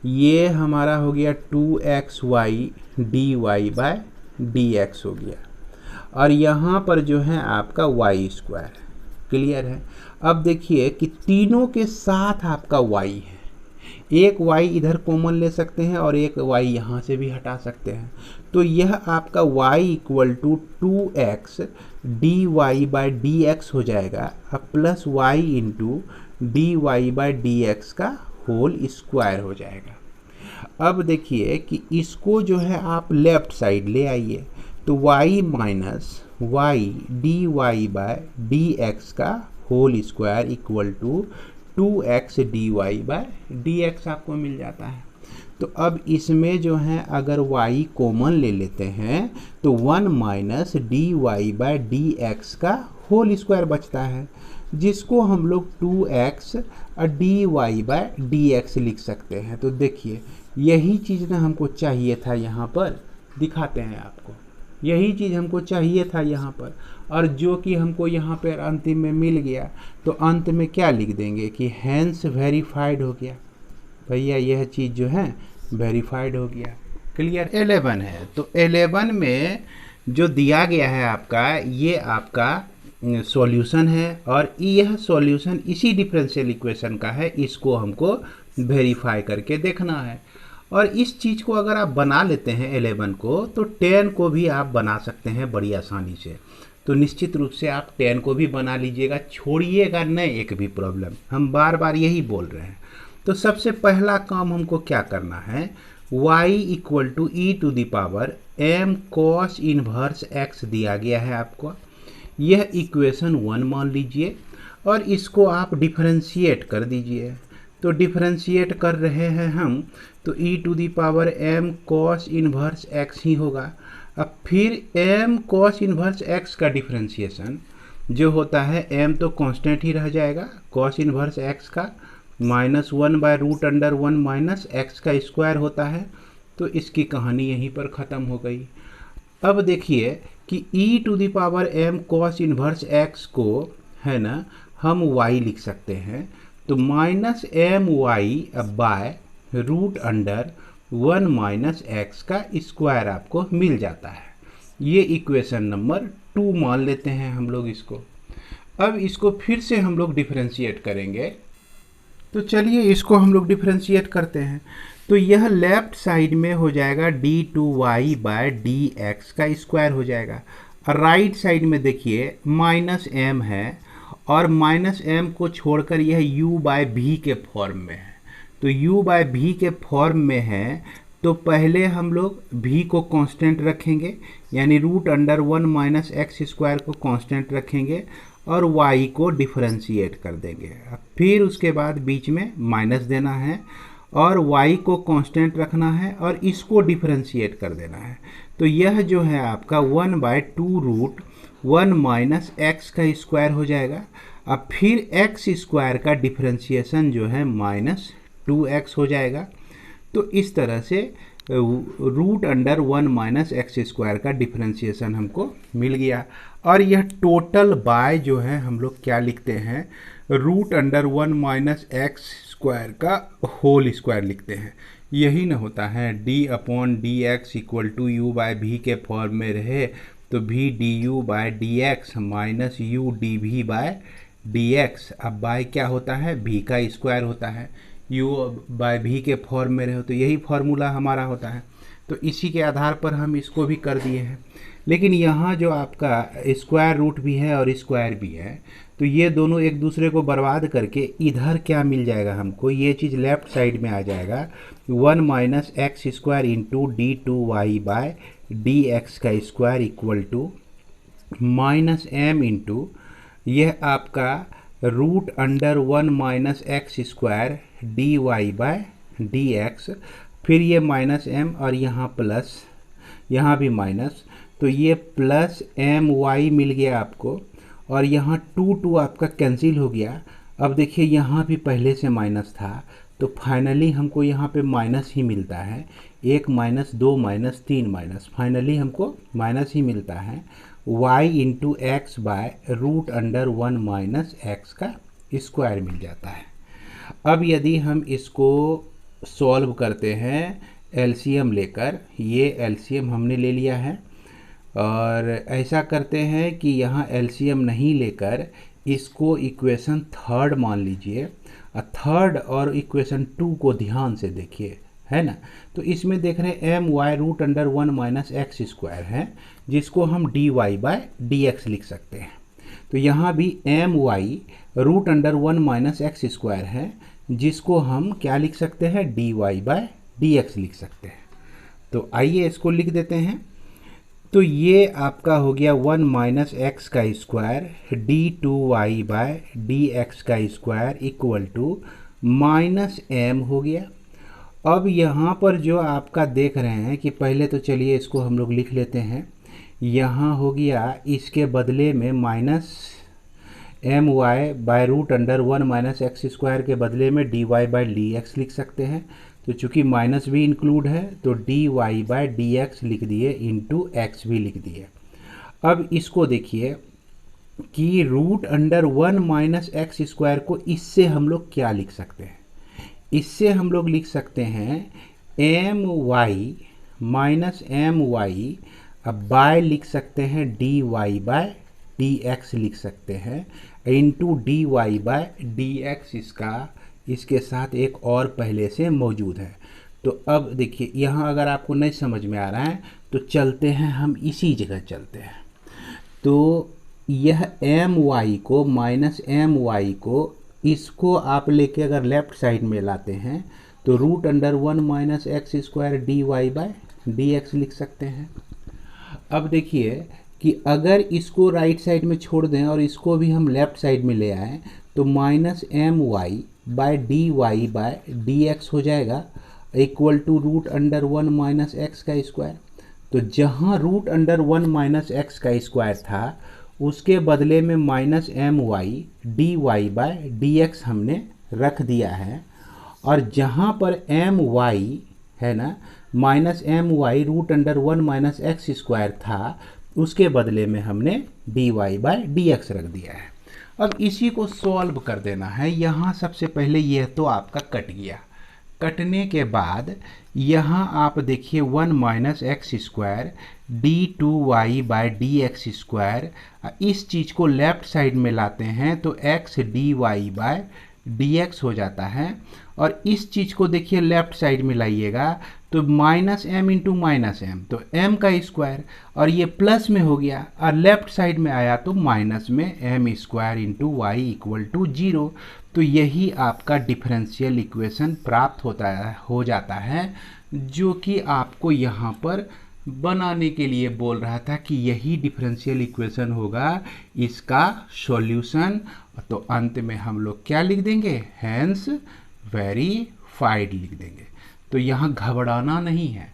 ये हमारा हो गया 2xy dy/dx हो गया। और यहाँ पर जो है आपका y², क्लियर है। अब देखिए कि तीनों के साथ आपका y है। एक y इधर कॉमन ले सकते हैं और एक y यहाँ से भी हटा सकते हैं। तो यह आपका y equal to 2x dy/dx हो जाएगा, अब प्लस y इंटू dy/dx का होल स्क्वायर हो जाएगा। अब देखिए कि इसको जो है आप लेफ्ट साइड ले आइए। तो y माइनस y dy/dx का whole square equal to 2x dy/dx आपको मिल जाता है। तो अब इसमें जो है अगर y कॉमन ले लेते हैं तो 1 माइनस dy/dx का होल स्क्वायर बचता है, जिसको हम लोग 2x dy/dx लिख सकते हैं। तो देखिए यही चीज़ ना हमको चाहिए था, यहाँ पर दिखाते हैं आपको, यही चीज़ हमको चाहिए था यहाँ पर, और जो कि हमको यहाँ पर अंतिम में मिल गया। तो अंत में क्या लिख देंगे कि हैंस वेरीफाइड हो गया। भैया यह चीज़ जो है वेरीफाइड हो गया, क्लियर। 11 है, तो 11 में जो दिया गया है आपका, ये आपका सॉल्यूशन है और यह सॉल्यूशन इसी डिफरेंशियल इक्वेशन का है। इसको हमको वेरीफाई करके देखना है। और इस चीज़ को अगर आप बना लेते हैं 11 को, तो 10 को भी आप बना सकते हैं बड़ी आसानी से। तो निश्चित रूप से आप 10 को भी बना लीजिएगा, छोड़िएगा नहीं एक भी प्रॉब्लम, हम बार बार यही बोल रहे हैं। तो सबसे पहला काम हमको क्या करना है, y equal to e⁻m cos inverse x दिया गया है आपको। यह इक्वेशन 1 मान लीजिए और इसको आप डिफरेंशिएट कर दीजिए। तो डिफरेंशिएट कर रहे हैं हम, तो e⁻m cos इनवर्स x ही होगा। अब फिर m cos इनवर्स x का डिफरेंशिएशन जो होता है, m तो कांस्टेंट ही रह जाएगा, cos इनवर्स x का -1/√1 माइनस x का स्क्वायर होता है। तो इसकी कहानी यहीं पर ख़त्म हो गई। अब देखिए कि e⁻m cos इनवर्स x को, है ना, हम y लिख सकते हैं। तो -my/√1 माइनस x का स्क्वायर आपको मिल जाता है। ये इक्वेशन नंबर 2 मान लेते हैं हम लोग इसको। अब इसको फिर से हम लोग डिफरेंशिएट करेंगे। तो चलिए इसको हम लोग डिफरेंशिएट करते हैं। तो यह लेफ्ट साइड में हो जाएगा d2y बाय डी एक्स का स्क्वायर हो जाएगा। राइट साइड में देखिए माइनस एम है और माइनस एम को छोड़कर यह u बाय भी के फॉर्म में है। तो u बाय भी के फॉर्म में है तो पहले हम लोग v को कांस्टेंट रखेंगे, यानी √1 माइनस एक्स स्क्वायर को कांस्टेंट रखेंगे और y को डिफरेंशिएट कर देंगे। फिर उसके बाद बीच में माइनस देना है और y को कांस्टेंट रखना है और इसको डिफरेंशिएट कर देना है। तो यह जो है आपका 1/2√1 माइनस एक्स का स्क्वायर हो जाएगा। अब फिर एक्स स्क्वायर का डिफरेंशिएशन जो है -2x हो जाएगा। तो इस तरह से √1 माइनस एक्स स्क्वायर का डिफरेंशिएशन हमको मिल गया। और यह टोटल बाय जो है हम लोग क्या लिखते हैं, √1 माइनस एक्स स्क्वायर का होल स्क्वायर लिखते हैं। यही ना होता है d/dx equal to u bye भी के फॉर्म में रहे तो v du by dx minus u dv by dx। अब बाय क्या होता है, v का स्क्वायर होता है। u बाय v के फॉर्म में रहे तो यही फॉर्मूला हमारा होता है। तो इसी के आधार पर हम इसको भी कर दिए हैं। लेकिन यहाँ जो आपका स्क्वायर रूट भी है और स्क्वायर भी है तो ये दोनों एक दूसरे को बर्बाद करके इधर क्या मिल जाएगा हमको, ये चीज़ लेफ्ट साइड में आ जाएगा 1 minus x square into d2y by d x का square equal to minus m into यह आपका √1 minus x square dy by d x, फिर ये माइनस एम और यहाँ प्लस, यहाँ भी माइनस, तो ये प्लस एम वाई मिल गया आपको और यहाँ 2 आपका कैंसिल हो गया। अब देखिए यहाँ भी पहले से माइनस था तो फाइनली हमको यहाँ पे माइनस ही मिलता है। 1 माइनस 2 माइनस 3 माइनस, फाइनली हमको माइनस ही मिलता है। y into x by √1 minus x का स्क्वायर मिल जाता है। अब यदि हम इसको सॉल्व करते हैं एलसीएम लेकर, ये एलसीएम हमने ले लिया है और ऐसा करते हैं कि यहाँ एलसीएम नहीं लेकर इसको इक्वेशन 3 मान लीजिए। थर्ड और इक्वेशन 2 को ध्यान से देखिए, है ना। तो इसमें देख रहे हैं my √1 माइनस एक्स स्क्वायर है जिसको हम dy बाय डी एक्स लिख सकते हैं। तो यहाँ भी my √1 माइनस एक्स स्क्वायर है जिसको हम क्या लिख सकते हैं, dy बाय डी एक्स लिख सकते हैं। तो आइए इसको लिख देते हैं। तो ये आपका हो गया 1 माइनस एक्स का square d2y by d x का square equal to minus m हो गया। अब यहाँ पर जो आपका देख रहे हैं कि पहले तो चलिए इसको हम लोग लिख लेते हैं। यहाँ हो गया इसके बदले में minus m y by √1 minus x square के बदले में dy बाय डी एक्स लिख सकते हैं। तो चूंकि माइनस भी इंक्लूड है तो dy बाय डी एक्स लिख दिए इंटू एक्स भी लिख दिए। अब इसको देखिए कि √1 माइनस एक्स स्क्वायर को इससे हम लोग क्या लिख सकते हैं, इससे हम लोग लिख सकते हैं m y minus m y, अब बाय लिख सकते हैं dy बाय डी एक्स लिख सकते हैं into dy by d x, इसके साथ एक और पहले से मौजूद है। तो अब देखिए यहाँ अगर आपको नहीं समझ में आ रहा है तो चलते हैं, हम इसी जगह चलते हैं। तो यह एम वाई को माइनस एम वाई को इसको आप लेके अगर लेफ्ट साइड में लाते हैं तो √1 minus x square dy by d x लिख सकते हैं। अब देखिए कि अगर इसको राइट साइड में छोड़ दें और इसको भी हम लेफ्ट साइड में ले आएँ तो minus m y by dy by d x हो जाएगा इक्वल टू √1 माइनस एक्स का स्क्वायर। तो जहाँ √1 माइनस एक्स का स्क्वायर था उसके बदले में minus m y dy by d x हमने रख दिया है और जहाँ पर एम वाई है ना minus m y √1 minus x square था उसके बदले में हमने dy बाय डी एक्स रख दिया है। अब इसी को सॉल्व कर देना है। यहाँ सबसे पहले यह तो आपका कट गया, कटने के बाद यहाँ आप देखिए 1 minus x square d2y by d x square, इस चीज़ को लेफ्ट साइड में लाते हैं तो x dy बाय dx हो जाता है। और इस चीज़ को देखिए लेफ्ट साइड में लाइएगा तो minus m into minus m, तो m का स्क्वायर, और ये प्लस में हो गया और लेफ्ट साइड में आया तो माइनस में m square into y equal to 0। तो यही आपका डिफरेंशियल इक्वेशन प्राप्त हो जाता है, जो कि आपको यहाँ पर बनाने के लिए बोल रहा था कि यही डिफरेंशियल इक्वेशन होगा इसका सॉल्यूशन। तो अंत में हम लोग क्या लिख देंगे, हैंस वेरीफाइड लिख देंगे। तो यहाँ घबराना नहीं है,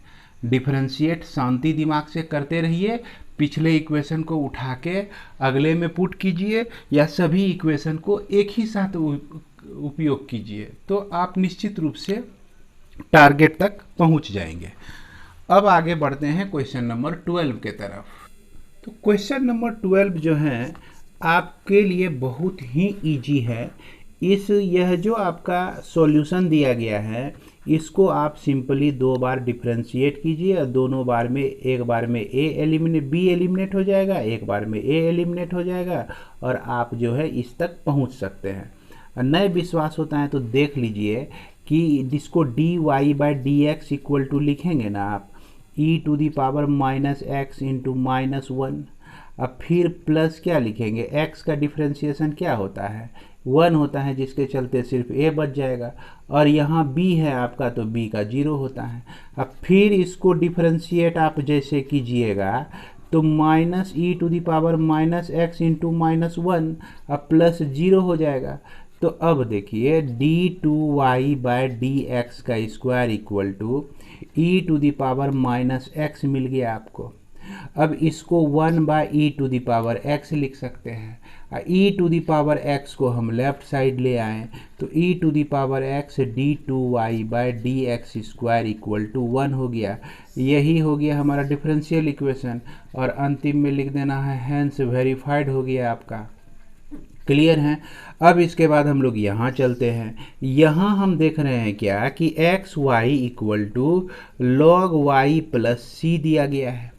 डिफरेंशिएट शांति दिमाग से करते रहिए। पिछले इक्वेशन को उठा के अगले में पुट कीजिए या सभी इक्वेशन को एक ही साथ उपयोग कीजिए, तो आप निश्चित रूप से टारगेट तक पहुंच जाएंगे। अब आगे बढ़ते हैं क्वेश्चन नंबर 12 के तरफ। तो क्वेश्चन नंबर 12 जो है आपके लिए बहुत ही इजी है। यह जो आपका सॉल्यूशन दिया गया है इसको आप सिंपली 2 बार डिफरेंशिएट कीजिए और दोनों बार में, एक बार में बी एलिमिनेट हो जाएगा, एक बार में ए एलिमिनेट हो जाएगा और आप जो है इस तक पहुंच सकते हैं। नए विश्वास होता है तो देख लीजिए कि जिसको d y by d x equal to लिखेंगे ना आप e to the power minus x into minus 1। अब फिर प्लस क्या लिखेंगे, x का डिफ्रेंशिएशन क्या होता है, 1 होता है, जिसके चलते सिर्फ a बच जाएगा। और यहाँ b है आपका तो b का 0 होता है। अब फिर इसको डिफ्रेंशिएट आप जैसे कीजिएगा तो minus e to the power minus x into minus 1 अब प्लस 0 हो जाएगा। तो अब देखिए d two y by d x का square equal to e to the power minus x मिल गया आपको। अब इसको 1 by e to the power x लिख सकते हैं। E to the power x को हम लेफ्ट साइड ले आए तो e to the power x D two y by d x square equal to 1 हो गया। यही हो गया हमारा डिफरेंशियल इक्वेशन और अंतिम में लिख देना है हैंस वेरीफाइड हो गया आपका। क्लियर है। अब इसके बाद हम लोग यहाँ चलते हैं। यहाँ हम देख रहे हैं क्या कि x y equal to log y plus C दिया गया है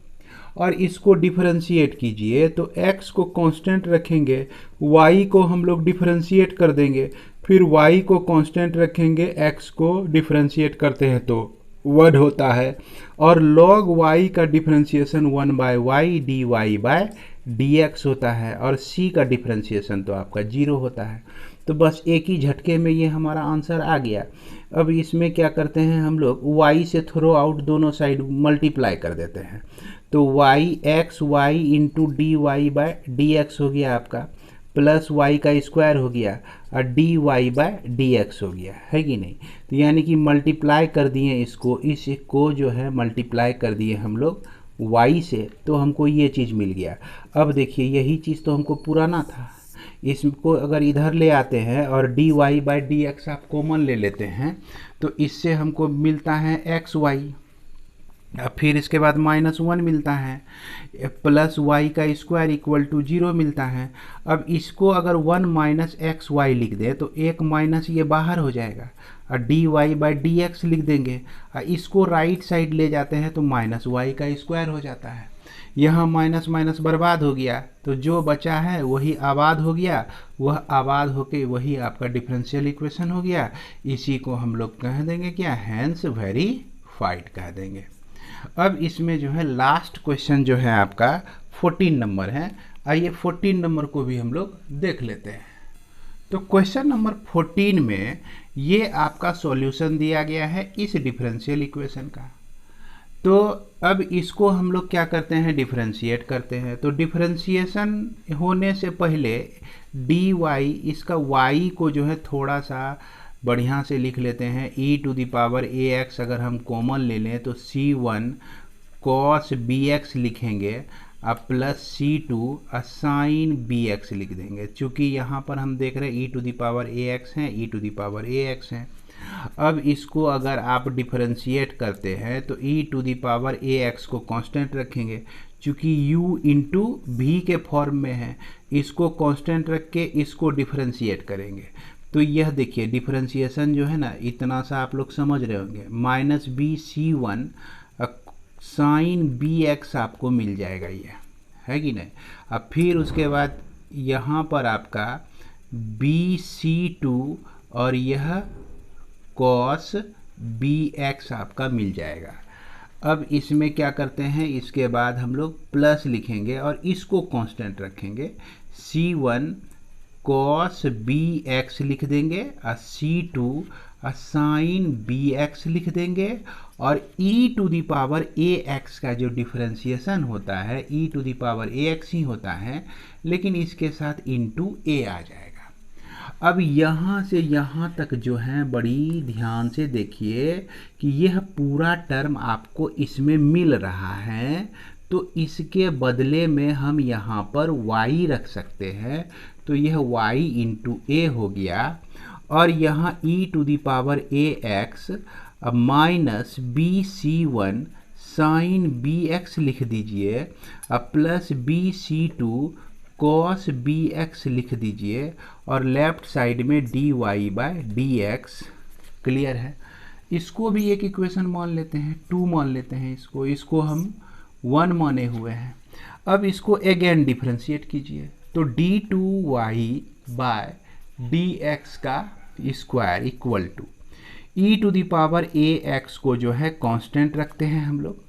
और इसको डिफरेंशिएट कीजिए तो x को कांस्टेंट रखेंगे, y को हम लोग डिफरेंशिएट कर देंगे, फिर y को कांस्टेंट रखेंगे, x को डिफरेंशिएट करते हैं तो 1 होता है और log y का differentiation 1 by y d y by d x होता है और c का डिफरेंशिएशन तो आपका 0 होता है। तो बस एक ही झटके में ये हमारा आंसर आ गया। अब इसमें क्या करते हैं हम लोग, y से थ्रो आउट दोनों साइड मल्टीप्लाई कर देते हैं तो y x y into d y by d x हो गया आपका, प्लस वाई का स्क्वायर हो गया और d y by d x हो गया, है कि नहीं। तो यानी कि मल्टीप्लाई कर दिए इसको जो है मल्टीप्लाई कर दिए हम लोग y से, तो हमको ये चीज़ मिल गया। अब देखिए यही चीज़ तो हमको पुराना था, इसको अगर इधर ले आते हैं और d y by d x आप कॉमन ले लेते हैं तो इससे हमको मिलता है एक्स वाई, फिर इसके बाद -1 मिलता है, प्लस वाई का स्क्वायर इक्वल टू 0 मिलता है। अब इसको अगर 1 माइनस एक्स वाई लिख दें तो एक माइनस ये बाहर हो जाएगा और d y by d x लिख देंगे और इसको राइट साइड ले जाते हैं तो माइनस वाई का स्क्वायर हो जाता है। यहाँ माइनस माइनस बर्बाद हो गया तो जो बचा है वही आबाद हो गया, वह आबाद होके वही आपका डिफरेंशियल इक्वेशन हो गया। इसी को हम लोग कह देंगे क्या, हैंस वेरीफाइड कह देंगे। अब इसमें जो है लास्ट क्वेश्चन जो है आपका 14 नंबर है। आइए 14 नंबर को भी हम लोग देख लेते हैं। तो क्वेश्चन नंबर 14 में ये आपका सॉल्यूशन दिया गया है इस डिफरेंशियल इक्वेशन का। तो अब इसको हम लोग क्या करते हैं, डिफरेंशिएट करते हैं। तो डिफरेंशिएशन होने से पहले डी वाई, इसका वाई को जो है थोड़ा सा बढ़िया से लिख लेते हैं। e to the power a x अगर हम कॉमन ले लें तो c1 cos bx लिखेंगे अब प्लस c2 साइन bx लिख देंगे। चूँकि यहाँ पर हम देख रहे हैं e to the power a x हैं, e to the power a x हैं। अब इसको अगर आप डिफरेंशिएट करते हैं तो e to the power a x को कांस्टेंट रखेंगे, चूँकि u इंटू भी के फॉर्म में है, इसको कांस्टेंट रख के इसको डिफरेंशिएट करेंगे। तो यह देखिए डिफरेंशिएशन जो है ना, इतना सा आप लोग समझ रहे होंगे, minus b c 1 sine b x आपको मिल जाएगा, ये है कि नहीं। अब फिर उसके बाद यहाँ पर आपका बी सी 2 और यह कॉस बी एक्स आपका मिल जाएगा। अब इसमें क्या करते हैं, इसके बाद हम लोग प्लस लिखेंगे और इसको कांस्टेंट रखेंगे। C1 कॉस बी एक्स लिख देंगे और C2 साइन बी एक्स लिख देंगे और e to the power a x का जो डिफरेंशिएशन होता है e to the power a x ही होता है, लेकिन इसके साथ इंटू ए आ जाएगा। अब यहाँ से यहाँ तक जो है बड़ी ध्यान से देखिए कि यह पूरा टर्म आपको इसमें मिल रहा है, तो इसके बदले में हम यहाँ पर y रख सकते हैं, तो यह y इंटू ए हो गया और यहाँ e to the power a x minus b c one sine b x लिख दीजिए plus b c two cos b x लिख दीजिए और लेफ्ट साइड में d y by d x. Clear है? इसको भी एक इक्वेशन मान लेते हैं, 2 मान लेते हैं, इसको हम 1 माने हुए हैं। अब इसको अगेन डिफ्रेंशिएट कीजिए, तो d two y by d x का square equal to e to the power a x को जो है कांस्टेंट रखते हैं हम लोग।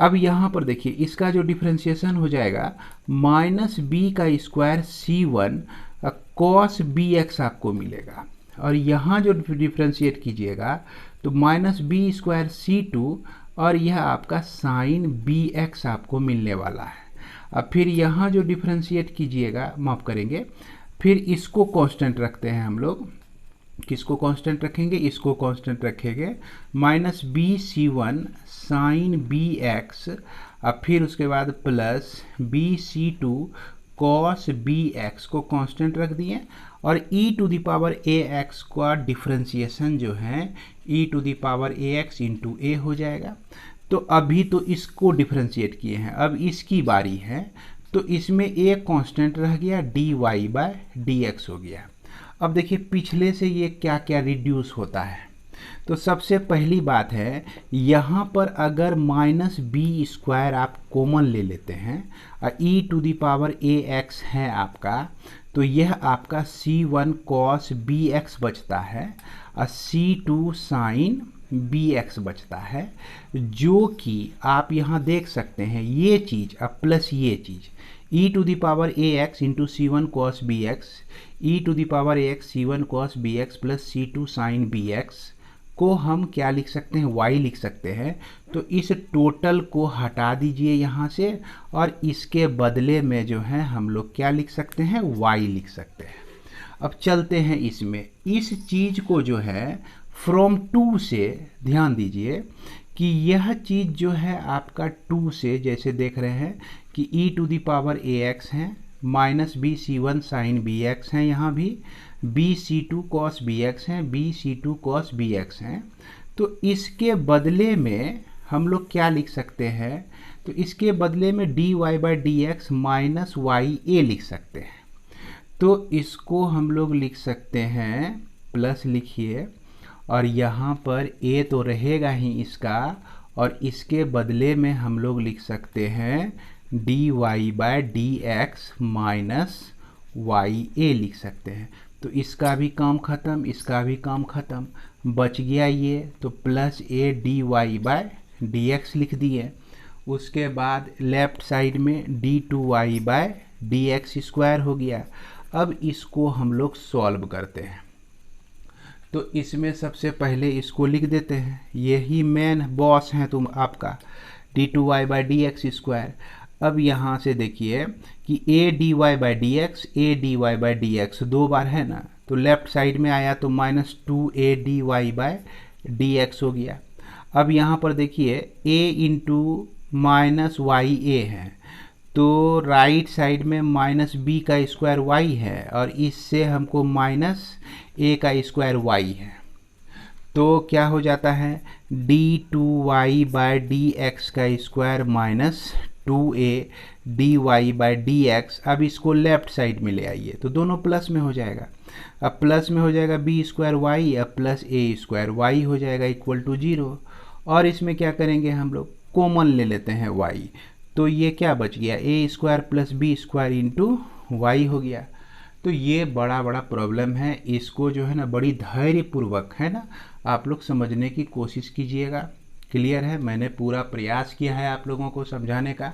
अब यहाँ पर देखिए इसका जो डिफ्रेंशिएशन हो जाएगा माइनस बी का square C1 cos b x आपको मिलेगा और यहाँ जो डिफ्रेंशिएट कीजिएगा तो माइनस बी स्क्वायर C2 और यह आपका साइन बी एक्स आपको मिलने वाला है। अब फिर यहाँ जो डिफ्रेंशिएट कीजिएगा, माफ़ करेंगे, फिर इसको कांस्टेंट रखते हैं हम लोग। किसको कांस्टेंट रखेंगे? इसको कांस्टेंट रखेंगे minus b c one sine b x, अब फिर उसके बाद plus b c two cos b x को कांस्टेंट रख दिए और e to the power a x का डिफ्रेंशिएशन जो है e to the power a x into a हो जाएगा। तो अभी तो इसको डिफ्रेंशिएट किए हैं, अब इसकी बारी है, तो इसमें एक कांस्टेंट रह गया d y by d x हो गया। अब देखिए पिछले से ये क्या क्या रिड्यूस होता है, तो सबसे पहली बात है यहाँ पर अगर माइनस बी स्क्वायर आप कॉमन ले लेते हैं और e to the power a x है आपका, तो यह आपका C1 कॉस बी एक्स बचता है और C2 साइन बी एक्स बचता है, जो कि आप यहाँ देख सकते हैं ये चीज़ अब प्लस ये चीज़ e to the power a x into c one cos b x, e to the power a x c one cos b x plus C2 sine b x को हम क्या लिख सकते हैं? y लिख सकते हैं। तो इस टोटल को हटा दीजिए यहाँ से और इसके बदले में जो है हम लोग क्या लिख सकते हैं? y लिख सकते हैं। अब चलते हैं इसमें, इस चीज़ को जो है फ्रॉम 2 से ध्यान दीजिए कि यह चीज़ जो है आपका 2 से, जैसे देख रहे हैं कि e to the power a x है minus b c one sine b x हैं, यहाँ भी b c two cos b x हैं, b c two cos b x हैं। तो इसके बदले में हम लोग क्या लिख सकते हैं? तो इसके बदले में d y by d x minus y a लिख सकते हैं। तो इसको हम लोग लिख सकते हैं, प्लस लिखिए और यहाँ पर ए तो रहेगा ही इसका, और इसके बदले में हम लोग लिख सकते हैं d y by d x minus y a लिख सकते हैं। तो इसका भी काम ख़त्म, इसका भी काम ख़त्म, बच गया ये, तो plus a d y by d x लिख दिए। उसके बाद लेफ्ट साइड में d two y by d x square हो गया। अब इसको हम लोग सॉल्व करते हैं, तो इसमें सबसे पहले इसको लिख देते हैं, यही मेन बॉस हैं तुम आपका, d two y by d x square. अब यहाँ से देखिए कि a d y by d x, a d y by d x 2 बार है ना, तो लेफ्ट साइड में आया तो minus 2 a d y by d x हो गया। अब यहाँ पर देखिए a into minus y a है, तो राइट साइड में माइनस बी का स्क्वायर वाई है और इससे हमको माइनस ए का स्क्वायर वाई है, तो क्या हो जाता है d two y by d x का square minus 2a d y by d x. अब इसको लेफ्ट साइड में ले आइए तो दोनों प्लस में हो जाएगा। अब प्लस में हो जाएगा बी स्क्वायर वाई, अब प्लस ए स्क्वायर वाई हो जाएगा इक्वल टू 0। और इसमें क्या करेंगे हम लोग, कॉमन ले लेते हैं y, तो ये क्या बच गया a square plus b square into y हो गया। तो ये बड़ा बड़ा प्रॉब्लम है, इसको जो है ना बड़ी धैर्यपूर्वक है ना आप लोग समझने की कोशिश कीजिएगा। क्लियर है, मैंने पूरा प्रयास किया है आप लोगों को समझाने का।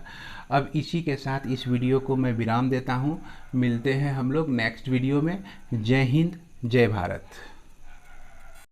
अब इसी के साथ इस वीडियो को मैं विराम देता हूँ। मिलते हैं हम लोग नेक्स्ट वीडियो में। जय हिंद, जय भारत।